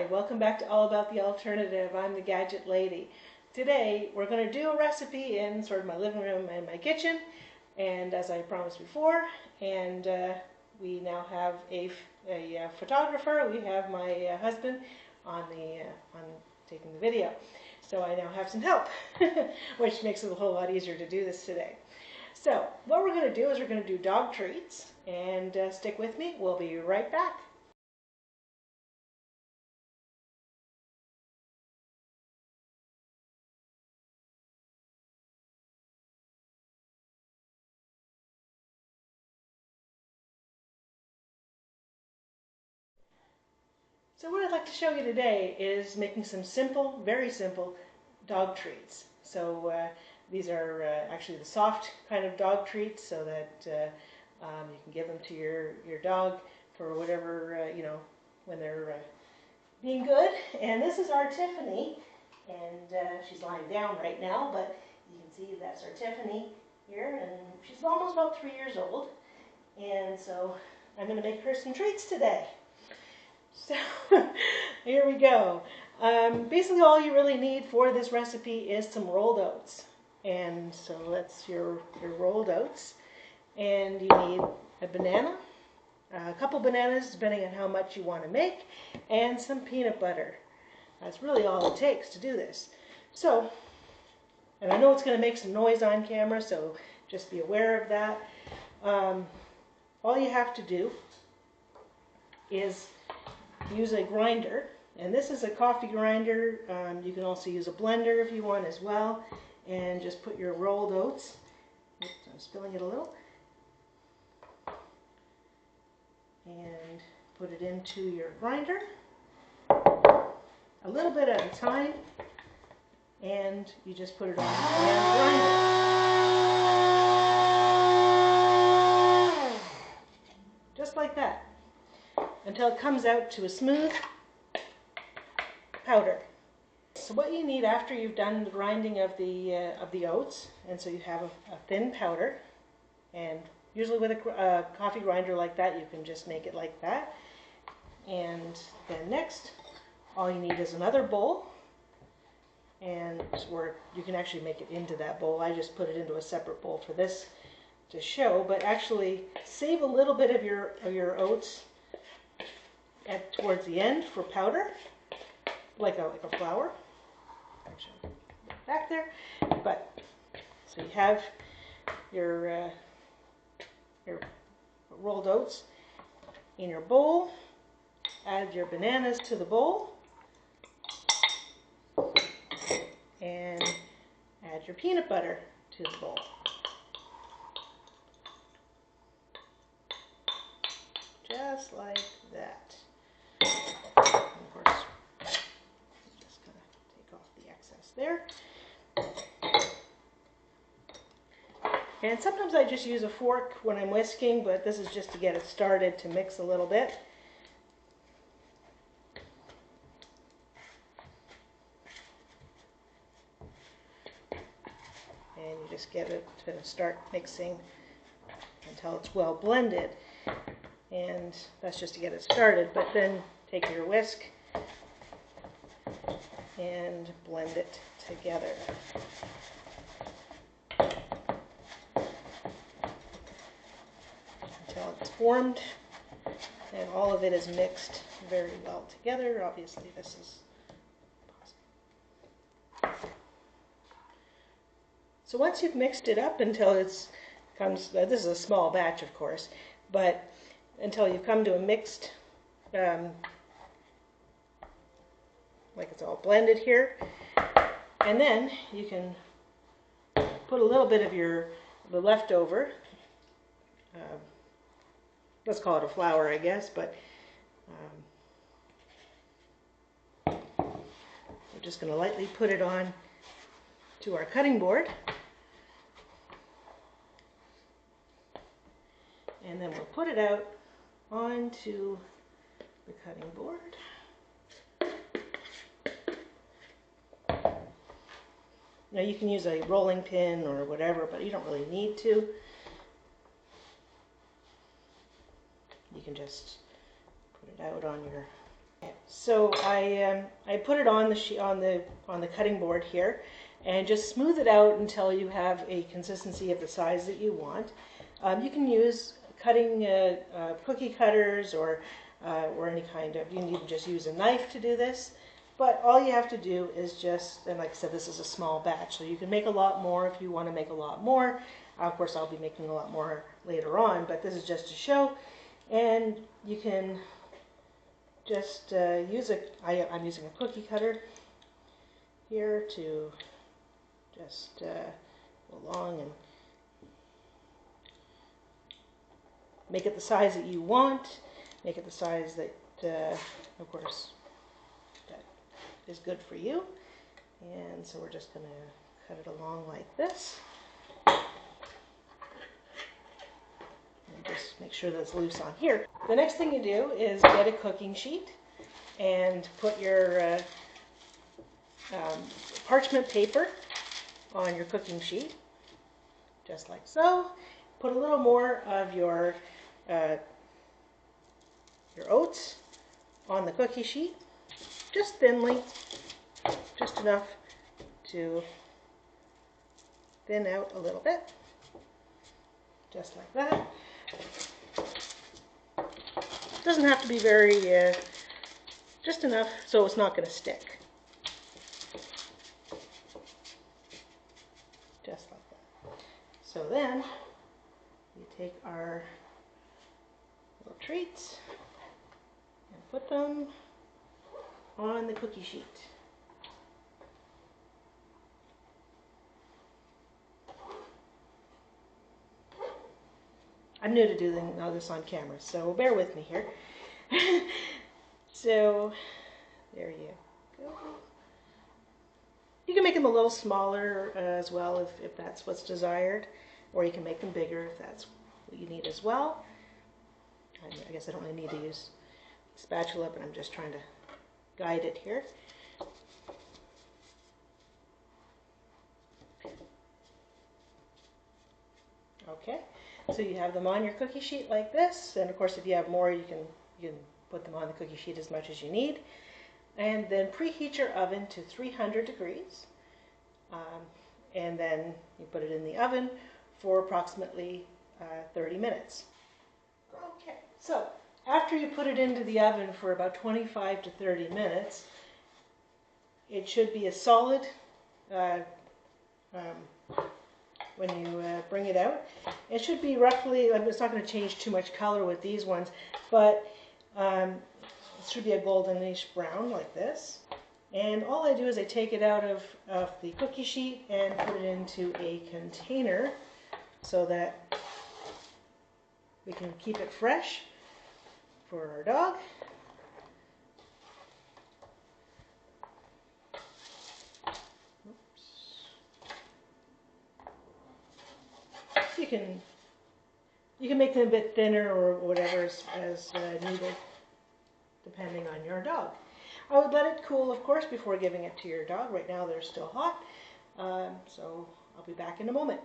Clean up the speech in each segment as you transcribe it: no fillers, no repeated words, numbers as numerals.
Hi, welcome back to All About the Alternative. I'm the Gadget Lady. Today we're going to do a recipe in sort of my living room and my kitchen, and as I promised before, and we now have a photographer. We have my husband on taking the video, so I now have some help, which makes it a whole lot easier to do this today. So what we're going to do is we're going to do dog treats, and stick with me. We'll be right back. So what I'd like to show you today is making some simple, very simple dog treats. So these are actually the soft kind of dog treats, so that you can give them to your dog for whatever, when they're being good. And this is our Tiffany, and she's lying down right now, but you can see that's our Tiffany here, and she's almost about 3 years old. And so I'm going to make her some treats today. So here we go. Basically all you really need for this recipe is some rolled oats. And so that's your rolled oats. And you need a banana, a couple bananas depending on how much you want to make, and some peanut butter. That's really all it takes to do this. So, and I know it's going to make some noise on camera, so just be aware of that. All you have to do is use a grinder, and this is a coffee grinder. You can also use a blender if you want as well, and just put your rolled oats, oops, I'm spilling it a little, and put it into your grinder, a little bit at a time, and you just put it on and grind it. Just like that, until it comes out to a smooth powder. So what you need after you've done the grinding of the oats, and so you have a thin powder, and usually with a coffee grinder like that you can just make it like that. And then next, all you need is another bowl, and or you can actually make it into that bowl. I just put it into a separate bowl for this to show, but actually save a little bit of your oats towards the end for powder, like a flour. Actually, back there. But so you have your rolled oats in your bowl. Add your bananas to the bowl, and add your peanut butter to the bowl. Just like that. And of course, just kind of take off the excess there. And sometimes I just use a fork when I'm whisking, but this is just to get it started, to mix a little bit. And you just get it to start mixing until it's well blended. And that's just to get it started, but then take your whisk and blend it together. Until it's formed and all of it is mixed very well together. Obviously this is possible. So once you've mixed it up until this is a small batch of course, but until you come to a mixed, like it's all blended here, and then you can put a little bit of the leftover, let's call it a flour I guess, but we're just going to lightly put it on to our cutting board, and then we'll put it out onto the cutting board. Now you can use a rolling pin or whatever, but you don't really need to. You can just put it out on your... So I put it on the cutting board here, and just smooth it out until you have a consistency of the size that you want. You can use cutting cookie cutters or any kind of, you can even just use a knife to do this. But all you have to do is just, and like I said, this is a small batch, so you can make a lot more if you want to make a lot more. Of course, I'll be making a lot more later on, but this is just to show. And you can just I'm using a cookie cutter here to just go along and make it the size that you want. Make it the size that, of course, that is good for you. And so we're just going to cut it along like this. And just make sure that it's loose on here. The next thing you do is get a cooking sheet and put your parchment paper on your cooking sheet, just like so. Put a little more of your oats on the cookie sheet, just thinly, just enough to thin out a little bit, just like that. Doesn't have to be very, just enough so it's not going to stick. Just like that. So then you take our little treats and put them on the cookie sheet. I'm new to doing all this on camera, so bear with me here. So, there you go. You can make them a little smaller as well if that's what's desired, or you can make them bigger if that's what you need as well. I guess I don't really need to use a spatula, but I'm just trying to guide it here. Okay. So you have them on your cookie sheet like this, and of course if you have more you can put them on the cookie sheet as much as you need. And then preheat your oven to 300 degrees, and then you put it in the oven for approximately 30 minutes. Okay, so after you put it into the oven for about 25 to 30 minutes, it should be a solid when you bring it out. It should be roughly, it's not going to change too much color with these ones, but it should be a goldenish brown like this. And all I do is I take it out of the cookie sheet and put it into a container so that we can keep it fresh for our dog. You can make them a bit thinner or whatever as needed, depending on your dog. I would let it cool, of course, before giving it to your dog. Right now they're still hot, so I'll be back in a moment.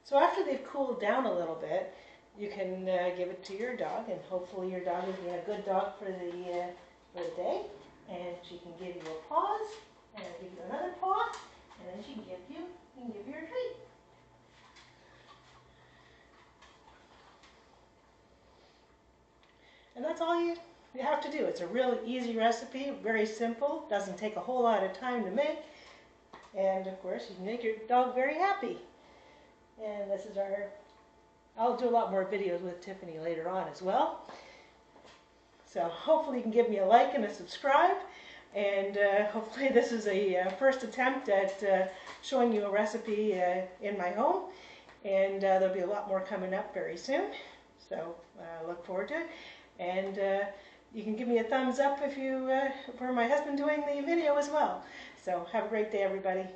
So after they've cooled down a little bit, you can give it to your dog, and hopefully your dog will be a good dog for the day. And she can give you a pause, and I'll give you another paw, and then she can give you your treat. And that's all you have to do. It's a really easy recipe, very simple, doesn't take a whole lot of time to make, and of course you can make your dog very happy. And this is I'll do a lot more videos with Tiffany later on as well. So hopefully you can give me a like and a subscribe, and hopefully this is a first attempt at showing you a recipe in my home, and there'll be a lot more coming up very soon, so look forward to it. And you can give me a thumbs up if you for my husband doing the video as well. So have a great day, everybody.